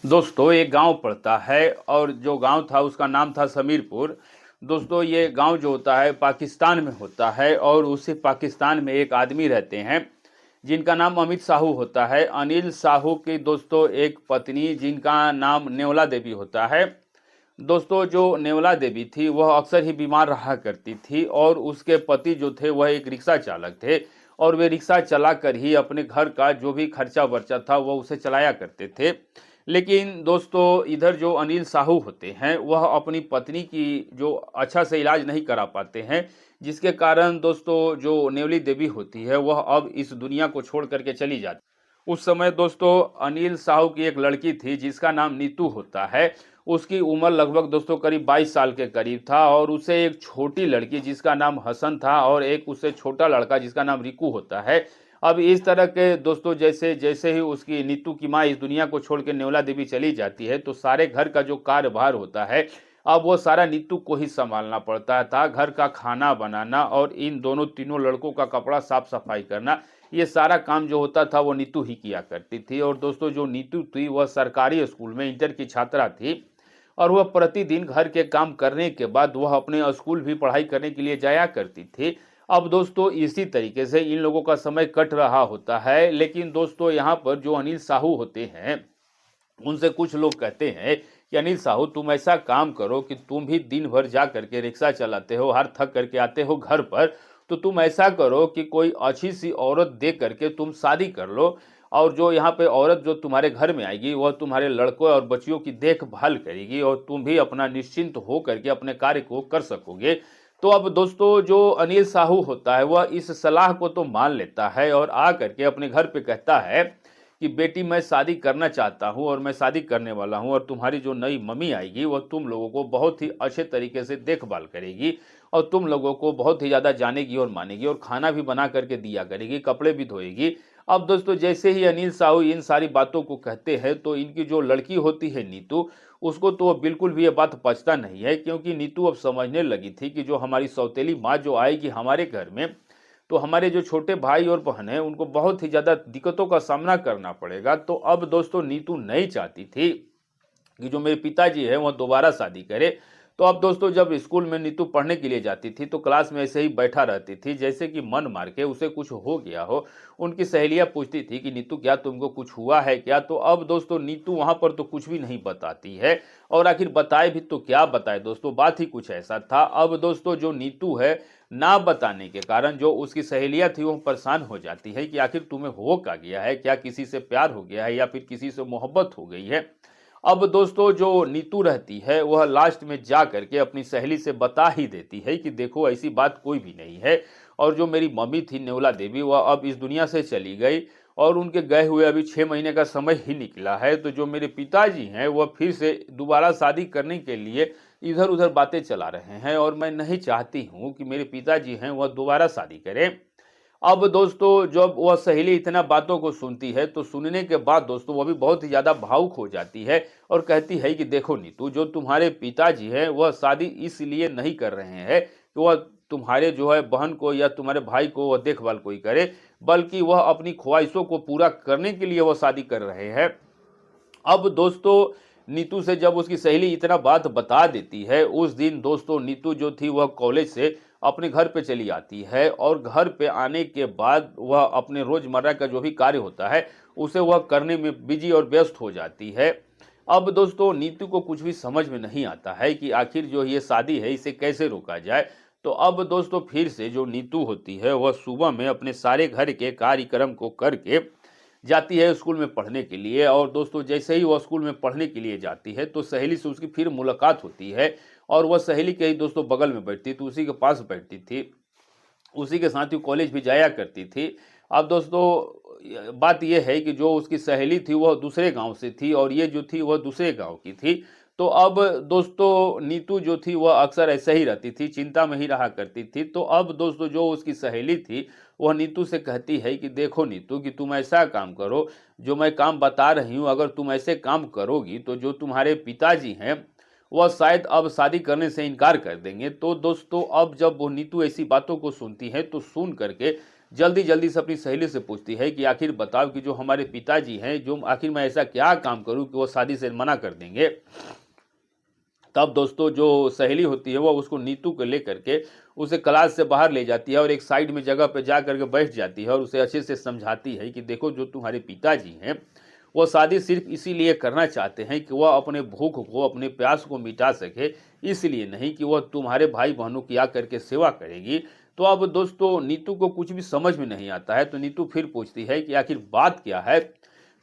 दोस्तों एक गांव पड़ता है और जो गांव था उसका नाम था समीरपुर। दोस्तों ये गांव जो होता है पाकिस्तान में होता है और उसी पाकिस्तान में एक आदमी रहते हैं जिनका नाम अमित साहू होता है। अनिल साहू की दोस्तों एक पत्नी जिनका नाम नेवला देवी होता है। दोस्तों जो नेवला देवी थी वह अक्सर ही बीमार रहा करती थी और उसके पति जो थे वह एक रिक्शा चालक थे और वे रिक्शा चला कर ही अपने घर का जो भी खर्चा वर्चा था वह उसे चलाया करते थे। लेकिन दोस्तों इधर जो अनिल साहू होते हैं वह अपनी पत्नी की जो अच्छा से इलाज नहीं करा पाते हैं, जिसके कारण दोस्तों जो नेवली देवी होती है वह अब इस दुनिया को छोड़ करके चली जाती। उस समय दोस्तों अनिल साहू की एक लड़की थी जिसका नाम नीतू होता है। उसकी उम्र लगभग दोस्तों करीब 22 साल के करीब था और उसे एक छोटी लड़की जिसका नाम हसन था और एक उससे छोटा लड़का जिसका नाम रिकू होता है। अब इस तरह के दोस्तों जैसे जैसे ही उसकी नीतू की माँ इस दुनिया को छोड़ के नेवला देवी चली जाती है तो सारे घर का जो कार्यभार होता है अब वो सारा नीतू को ही संभालना पड़ता था। घर का खाना बनाना और इन दोनों तीनों लड़कों का कपड़ा साफ सफाई करना, ये सारा काम जो होता था वो नीतू ही किया करती थी। और दोस्तों जो नीतू थी वह सरकारी स्कूल में इंटर की छात्रा थी और वह प्रतिदिन घर के काम करने के बाद वह अपने स्कूल भी पढ़ाई करने के लिए जाया करती थी। अब दोस्तों इसी तरीके से इन लोगों का समय कट रहा होता है। लेकिन दोस्तों यहाँ पर जो अनिल साहू होते हैं उनसे कुछ लोग कहते हैं कि अनिल साहू तुम ऐसा काम करो कि तुम भी दिन भर जा करके रिक्शा चलाते हो, हर थक करके आते हो घर पर, तो तुम ऐसा करो कि कोई अच्छी सी औरत देख करके तुम शादी कर लो और जो यहाँ पे औरत जो तुम्हारे घर में आएगी वह तुम्हारे लड़कों और बच्चियों की देखभाल करेगी और तुम भी अपना निश्चिंत हो करके अपने कार्य को कर सकोगे। तो अब दोस्तों जो अनिल साहू होता है वह इस सलाह को तो मान लेता है और आ करके अपने घर पे कहता है कि बेटी मैं शादी करना चाहता हूं और मैं शादी करने वाला हूं और तुम्हारी जो नई मम्मी आएगी वह तुम लोगों को बहुत ही अच्छे तरीके से देखभाल करेगी और तुम लोगों को बहुत ही ज़्यादा जानेगी और मानेगी और खाना भी बना करके दिया करेगी, कपड़े भी धोएगी। अब दोस्तों जैसे ही अनिल साहू इन सारी बातों को कहते हैं तो इनकी जो लड़की होती है नीतू, उसको तो बिल्कुल भी ये बात पचता नहीं है, क्योंकि नीतू अब समझने लगी थी कि जो हमारी सौतेली माँ जो आएगी हमारे घर में तो हमारे जो छोटे भाई और बहन हैं उनको बहुत ही ज़्यादा दिक्कतों का सामना करना पड़ेगा। तो अब दोस्तों नीतू नहीं चाहती थी कि जो मेरे पिताजी हैं वह दोबारा शादी करे। तो अब दोस्तों जब स्कूल में नीतू पढ़ने के लिए जाती थी तो क्लास में ऐसे ही बैठा रहती थी जैसे कि मन मार के उसे कुछ हो गया हो। उनकी सहेलियां पूछती थी कि नीतू क्या तुमको कुछ हुआ है क्या? तो अब दोस्तों नीतू वहां पर तो कुछ भी नहीं बताती है और आखिर बताए भी तो क्या बताए दोस्तों, बात ही कुछ ऐसा था। अब दोस्तों जो नीतू है ना बताने के कारण जो उसकी सहेलियां थी वो परेशान हो जाती है कि आखिर तुम्हें हो क्या गया है, क्या किसी से प्यार हो गया है या फिर किसी से मोहब्बत हो गई है। अब दोस्तों जो नीतू रहती है वह लास्ट में जा करके अपनी सहेली से बता ही देती है कि देखो ऐसी बात कोई भी नहीं है और जो मेरी मम्मी थी नेवला देवी वह अब इस दुनिया से चली गई और उनके गए हुए अभी 6 महीने का समय ही निकला है। तो जो मेरे पिताजी हैं वह फिर से दोबारा शादी करने के लिए इधर उधर बातें चला रहे हैं और मैं नहीं चाहती हूँ कि मेरे पिताजी हैं वह दोबारा शादी करें। अब दोस्तों जब वह सहेली इतना बातों को सुनती है तो सुनने के बाद दोस्तों वह भी बहुत ही ज़्यादा भावुक हो जाती है और कहती है कि देखो नीतू, जो तुम्हारे पिताजी हैं वह शादी इसलिए नहीं कर रहे हैं कि वह तुम्हारे जो है बहन को या तुम्हारे भाई को वह देखभाल कोई करे, बल्कि वह अपनी ख्वाहिशों को पूरा करने के लिए वह शादी कर रहे हैं। अब दोस्तों नीतू से जब उसकी सहेली इतना बात बता देती है उस दिन दोस्तों नीतू जो थी वह कॉलेज से अपने घर पे चली आती है और घर पे आने के बाद वह अपने रोजमर्रा का जो भी कार्य होता है उसे वह करने में बिजी और व्यस्त हो जाती है। अब दोस्तों नीतू को कुछ भी समझ में नहीं आता है कि आखिर जो ये शादी है इसे कैसे रोका जाए। तो अब दोस्तों फिर से जो नीतू होती है वह सुबह में अपने सारे घर के कार्यक्रम को करके जाती है स्कूल में पढ़ने के लिए। और दोस्तों जैसे ही वह स्कूल में पढ़ने के लिए जाती है तो सहेली से उसकी फिर मुलाकात होती है और वह सहेली के ही दोस्तों बगल में बैठती तो उसी के पास बैठती थी, उसी के साथ ही कॉलेज भी जाया करती थी। अब दोस्तों बात यह है कि जो उसकी सहेली थी वह दूसरे गांव से थी और ये जो थी वह दूसरे गांव की थी। तो अब दोस्तों नीतू जो थी वह अक्सर ऐसे ही रहती थी, चिंता में ही रहा करती थी। तो अब दोस्तों जो उसकी सहेली थी वह नीतू से कहती है कि देखो नीतू कि तुम ऐसा काम करो, जो मैं काम बता रही हूँ अगर तुम ऐसे काम करोगी तो जो तुम्हारे पिताजी हैं वह शायद अब शादी करने से इनकार कर देंगे। तो दोस्तों अब जब वो नीतू ऐसी बातों को सुनती है तो सुन करके जल्दी जल्दी से अपनी सहेली से पूछती है कि आखिर बताओ कि जो हमारे पिताजी हैं, जो आखिर मैं ऐसा क्या काम करूं कि वो शादी से मना कर देंगे। तब दोस्तों जो सहेली होती है वो उसको नीतू को लेकर के उसे क्लास से बाहर ले जाती है और एक साइड में जगह पे जा करके बैठ जाती है और उसे अच्छे से समझाती है कि देखो, जो तुम्हारे पिताजी हैं वो शादी सिर्फ इसीलिए करना चाहते हैं कि वह अपने भूख को, अपने प्यास को मिटा सके, इसलिए नहीं कि वह तुम्हारे भाई बहनों की आ करके सेवा करेगी। तो अब दोस्तों नीतू को कुछ भी समझ में नहीं आता है, तो नीतू फिर पूछती है कि आखिर बात क्या है,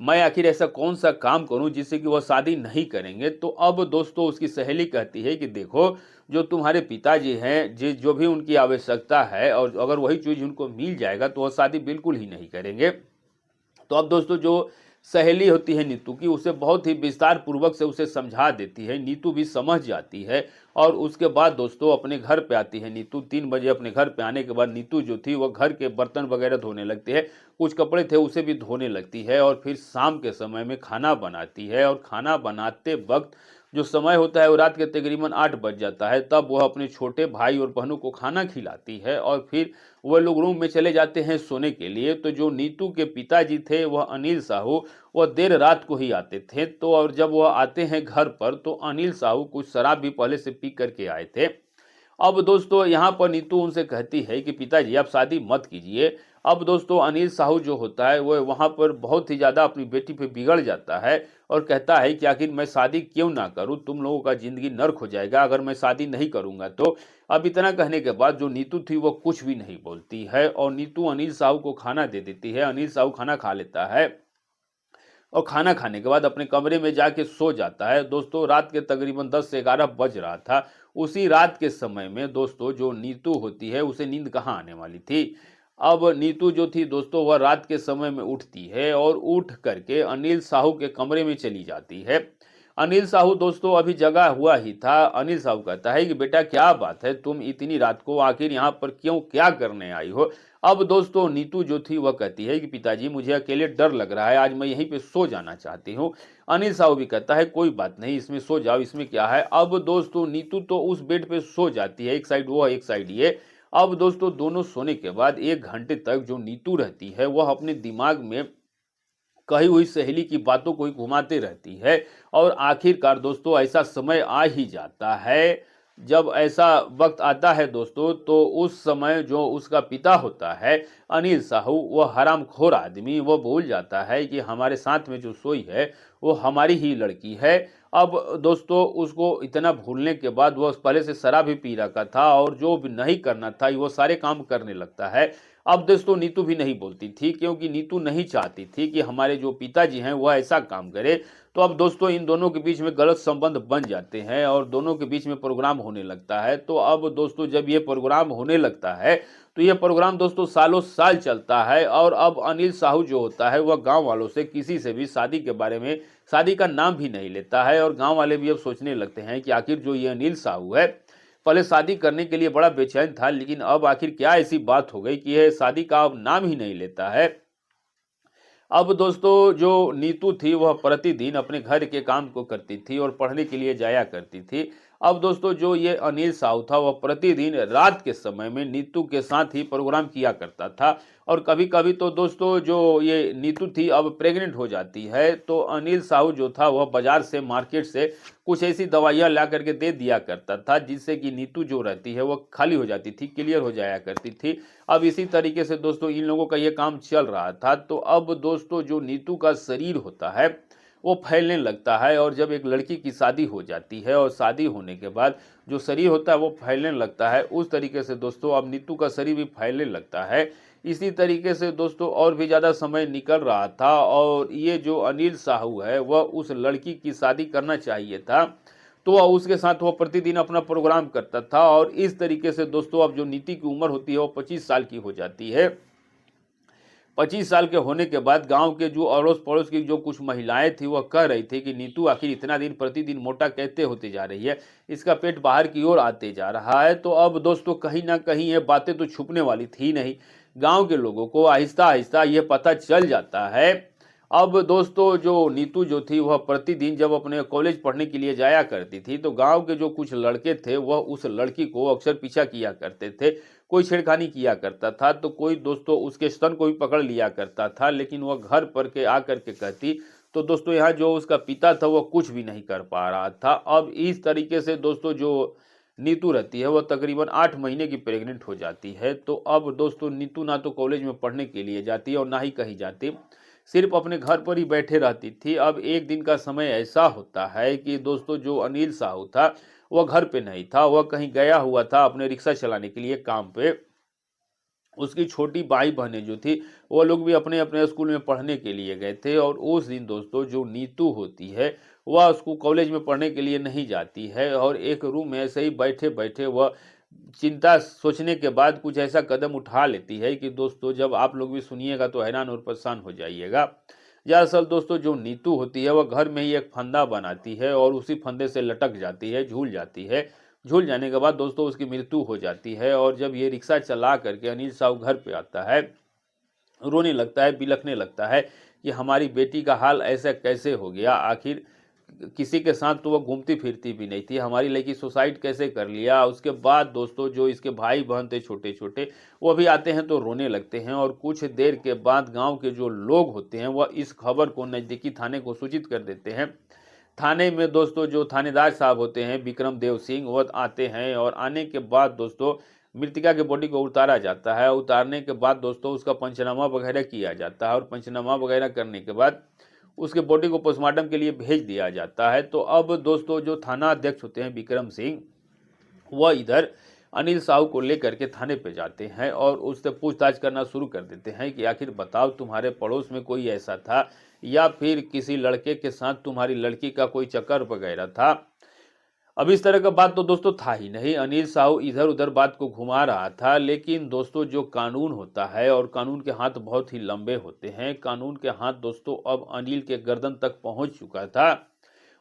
मैं आखिर ऐसा कौन सा काम करूं जिससे कि वह शादी नहीं करेंगे। तो अब दोस्तों उसकी सहेली कहती है कि देखो, जो तुम्हारे पिताजी हैं, जो भी उनकी आवश्यकता है और अगर वही चीज़ उनको मिल जाएगा तो वह शादी बिल्कुल ही नहीं करेंगे। तो अब दोस्तों जो सहेली होती है नीतू की, उसे बहुत ही विस्तार पूर्वक से उसे समझा देती है। नीतू भी समझ जाती है और उसके बाद दोस्तों अपने घर पे आती है नीतू। 3 बजे अपने घर पे आने के बाद नीतू जो थी वह घर के बर्तन वगैरह धोने लगती है, कुछ कपड़े थे उसे भी धोने लगती है और फिर शाम के समय में खाना बनाती है। और खाना बनाते वक्त जो समय होता है वो रात के तकरीबन 8 बज जाता है। तब वह अपने छोटे भाई और बहनों को खाना खिलाती है और फिर वह लोग रूम में चले जाते हैं सोने के लिए। तो जो नीतू के पिताजी थे वह अनिल साहू, वह देर रात को ही आते थे। तो और जब वह आते हैं घर पर तो अनिल साहू कुछ शराब भी पहले से पी करके आए थे। अब दोस्तों यहाँ पर नीतू उनसे कहती है कि पिताजी आप शादी मत कीजिए। अब दोस्तों अनिल साहू जो होता है वह वहाँ पर बहुत ही ज़्यादा अपनी बेटी पे बिगड़ जाता है और कहता है कि आखिर मैं शादी क्यों ना करूँ, तुम लोगों का ज़िंदगी नर्क हो जाएगा अगर मैं शादी नहीं करूँगा तो। अब इतना कहने के बाद जो नीतू थी वो कुछ भी नहीं बोलती है और नीतू अनिल साहू को खाना दे देती है। अनिल साहू खाना खा लेता है और खाना खाने के बाद अपने कमरे में जाके सो जाता है। दोस्तों रात के तकरीबन 10 से 11 बज रहा था। उसी रात के समय में दोस्तों जो नीतू होती है उसे नींद कहाँ आने वाली थी। अब नीतू जो थी दोस्तों वह रात के समय में उठती है और उठ करके अनिल साहू के कमरे में चली जाती है। अनिल साहू दोस्तों अभी जगा हुआ ही था। अनिल साहू कहता है कि बेटा क्या बात है, तुम इतनी रात को आखिर यहाँ पर क्यों, क्या करने आई हो। अब दोस्तों नीतू जो थी वह कहती है कि पिताजी मुझे अकेले डर लग रहा है, आज मैं यहीं पे सो जाना चाहती हूँ। अनिल साहू भी कहता है कोई बात नहीं, इसमें सो जाओ, इसमें क्या है। अब दोस्तों नीतू तो उस बेड पे सो जाती है, एक साइड वो एक साइड ये। अब दोस्तों दोनों सोने के बाद 1 घंटे तक जो नीतू रहती है वह अपने दिमाग में कही हुई सहेली की बातों को ही घुमाते रहती है। और आखिरकार दोस्तों ऐसा समय आ ही जाता है, जब ऐसा वक्त आता है दोस्तों तो उस समय जो उसका पिता होता है अनिल साहू, वह हरामखोर आदमी, वो भूल जाता है कि हमारे साथ में जो सोई है वो हमारी ही लड़की है। अब दोस्तों उसको इतना भूलने के बाद वह पहले से शराब भी पी रखा था और जो भी नहीं करना था वो सारे काम करने लगता है। अब दोस्तों नीतू भी नहीं बोलती थी क्योंकि नीतू नहीं चाहती थी कि हमारे जो पिताजी हैं वह ऐसा काम करे। तो अब दोस्तों इन दोनों के बीच में गलत संबंध बन जाते हैं और दोनों के बीच में प्रोग्राम होने लगता है। तो अब दोस्तों जब ये प्रोग्राम होने लगता है तो ये प्रोग्राम दोस्तों सालों साल चलता है और अब अनिल साहू जो होता है वह गांव वालों से किसी से भी शादी के बारे में, शादी का नाम भी नहीं लेता है। और गांव वाले भी अब सोचने लगते हैं कि आखिर जो ये अनिल साहू है पहले शादी करने के लिए बड़ा बेचैन था, लेकिन अब आखिर क्या ऐसी बात हो गई कि यह शादी का अब नाम ही नहीं लेता है। अब दोस्तों जो नीतू थी वह प्रतिदिन अपने घर के काम को करती थी और पढ़ने के लिए जाया करती थी। अब दोस्तों जो ये अनिल साहू था वह प्रतिदिन रात के समय में नीतू के साथ ही प्रोग्राम किया करता था। और कभी कभी तो दोस्तों जो ये नीतू थी अब प्रेग्नेंट हो जाती है तो अनिल साहू जो था वह बाजार से, मार्केट से कुछ ऐसी दवाइयाँ ला करके दे दिया करता था जिससे कि नीतू जो रहती है वह खाली हो जाती थी, क्लियर हो जाया करती थी। अब इसी तरीके से दोस्तों इन लोगों का ये काम चल रहा था। तो अब दोस्तों जो नीतू का शरीर होता है वो फैलने लगता है और जब एक लड़की की शादी हो जाती है और शादी होने के बाद जो शरीर होता है वो फैलने लगता है, उस तरीके से दोस्तों अब नीतू का शरीर भी फैलने लगता है। इसी तरीके से दोस्तों और भी ज़्यादा समय निकल रहा था और ये जो अनिल साहू है वह उस लड़की की शादी करना चाहिए था, तो वह उसके साथ वो प्रतिदिन अपना प्रोग्राम करता था। और इस तरीके से दोस्तों अब जो नीति की उम्र होती है वो 25 साल की हो जाती है। 25 साल के होने के बाद गांव के जो अड़ोस पड़ोस की जो कुछ महिलाएं थी वह कह रही थी कि नीतू आखिर इतना दिन प्रतिदिन मोटा कैसे होते जा रही है, इसका पेट बाहर की ओर आते जा रहा है। तो अब दोस्तों कहीं ना कहीं ये बातें तो छुपने वाली थी नहीं, गांव के लोगों को आहिस्ता आहिस्ता ये पता चल जाता है। अब दोस्तों जो नीतू जो थी वह प्रतिदिन जब अपने कॉलेज पढ़ने के लिए जाया करती थी तो गांव के जो कुछ लड़के थे वह उस लड़की को अक्सर पीछा किया करते थे। कोई छेड़खानी किया करता था तो कोई दोस्तों उसके स्तन को भी पकड़ लिया करता था, लेकिन वह घर पर के आकर के कहती तो दोस्तों यहाँ जो उसका पिता था वह कुछ भी नहीं कर पा रहा था। अब इस तरीके से दोस्तों जो नीतू रहती है वह तकरीबन 8 महीने की प्रेग्नेंट हो जाती है। तो अब दोस्तों नीतू ना तो कॉलेज में पढ़ने के लिए जाती है और ना ही कहीं जाती, सिर्फ अपने घर पर ही बैठे रहती थी। अब एक दिन का समय ऐसा होता है कि दोस्तों जो अनिल साहू था वह घर पे नहीं था, वह कहीं गया हुआ था अपने रिक्शा चलाने के लिए काम पे। उसकी छोटी भाई बहनें जो थी वो लोग भी अपने अपने स्कूल में पढ़ने के लिए गए थे। और उस दिन दोस्तों जो नीतू होती है वह उसको कॉलेज में पढ़ने के लिए नहीं जाती है और एक रूम में ऐसे ही बैठे बैठे वह चिंता सोचने के बाद कुछ ऐसा कदम उठा लेती है कि दोस्तों जब आप लोग भी सुनिएगा तो हैरान और परेशान हो जाइएगा। दरअसल दोस्तों जो नीतू होती है वह घर में ही एक फंदा बनाती है और उसी फंदे से लटक जाती है, झूल जाती है। झूल जाने के बाद दोस्तों उसकी मृत्यु हो जाती है। और जब ये रिक्शा चला करके अनिल साहू घर पे आता है, रोने लगता है, बिलखने लगता है कि हमारी बेटी का हाल ऐसा कैसे हो गया, आखिर किसी के साथ तो वह घूमती फिरती भी नहीं थी, हमारी लड़की सुसाइड कैसे कर लिया। उसके बाद दोस्तों जो इसके भाई बहन थे छोटे छोटे वो भी आते हैं तो रोने लगते हैं। और कुछ देर के बाद गांव के जो लोग होते हैं वह इस खबर को नज़दीकी थाने को सूचित कर देते हैं। थाने में दोस्तों जो थानेदार साहब होते हैं विक्रम देव सिंह वह आते हैं और आने के बाद दोस्तों मृतिका के बॉडी को उतारा जाता है। उतारने के बाद दोस्तों उसका पंचनामा वगैरह किया जाता है और पंचनामा वगैरह करने के बाद उसके बॉडी को पोस्टमार्टम के लिए भेज दिया जाता है। तो अब दोस्तों जो थाना अध्यक्ष होते हैं विक्रम सिंह वह इधर अनिल साहू को लेकर के थाने पे जाते हैं और उससे पूछताछ करना शुरू कर देते हैं कि आखिर बताओ तुम्हारे पड़ोस में कोई ऐसा था या फिर किसी लड़के के साथ तुम्हारी लड़की का कोई चक्कर वगैरह था। अब इस तरह का बात तो दोस्तों था ही नहीं, अनिल साहू इधर उधर बात को घुमा रहा था। लेकिन दोस्तों जो कानून होता है और कानून के हाथ बहुत ही लंबे होते हैं, कानून के हाथ दोस्तों अब अनिल के गर्दन तक पहुंच चुका था।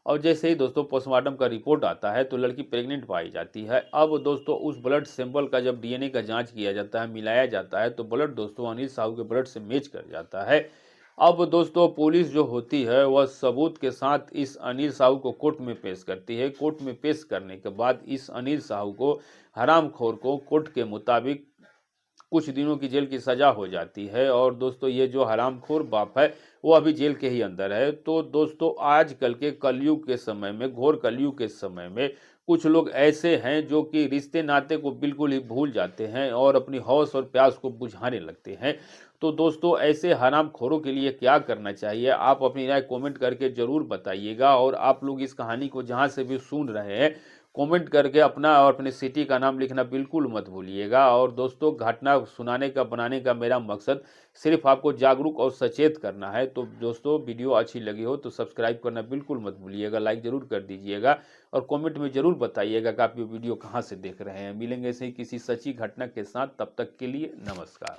और जैसे ही दोस्तों पोस्टमार्टम का रिपोर्ट आता है तो लड़की प्रेग्नेंट पाई जाती है। अब दोस्तों उस ब्लड सैंपल का जब डीएनए का जांच किया जाता है, मिलाया जाता है तो ब्लड दोस्तों अनिल साहू के ब्लड से मैच कर जाता है। अब दोस्तों पुलिस जो होती है वह सबूत के साथ इस अनिल साहू को कोर्ट में पेश करती है। कोर्ट में पेश करने के बाद इस अनिल साहू को, हरामखोर को, कोर्ट के मुताबिक कुछ दिनों की जेल की सजा हो जाती है। और दोस्तों ये जो हरामखोर बाप है वो अभी जेल के ही अंदर है। तो दोस्तों आजकल के कलयुग के समय में, घोर कलयुग के समय में कुछ लोग ऐसे हैं जो कि रिश्ते नाते को बिल्कुल ही भूल जाते हैं और अपनी हौस और प्यास को बुझाने लगते हैं। तो दोस्तों ऐसे हरामखोरों के लिए क्या करना चाहिए, आप अपनी राय कमेंट करके ज़रूर बताइएगा। और आप लोग इस कहानी को जहाँ से भी सुन रहे हैं कमेंट करके अपना और अपने सिटी का नाम लिखना बिल्कुल मत भूलिएगा। और दोस्तों घटना सुनाने का, बनाने का मेरा मकसद सिर्फ आपको जागरूक और सचेत करना है। तो दोस्तों वीडियो अच्छी लगी हो तो सब्सक्राइब करना बिल्कुल मत भूलिएगा, लाइक ज़रूर कर दीजिएगा और कमेंट में ज़रूर बताइएगा कि आप ये वीडियो कहाँ से देख रहे हैं। मिलेंगे ऐसे ही किसी सच्ची घटना के साथ, तब तक के लिए नमस्कार।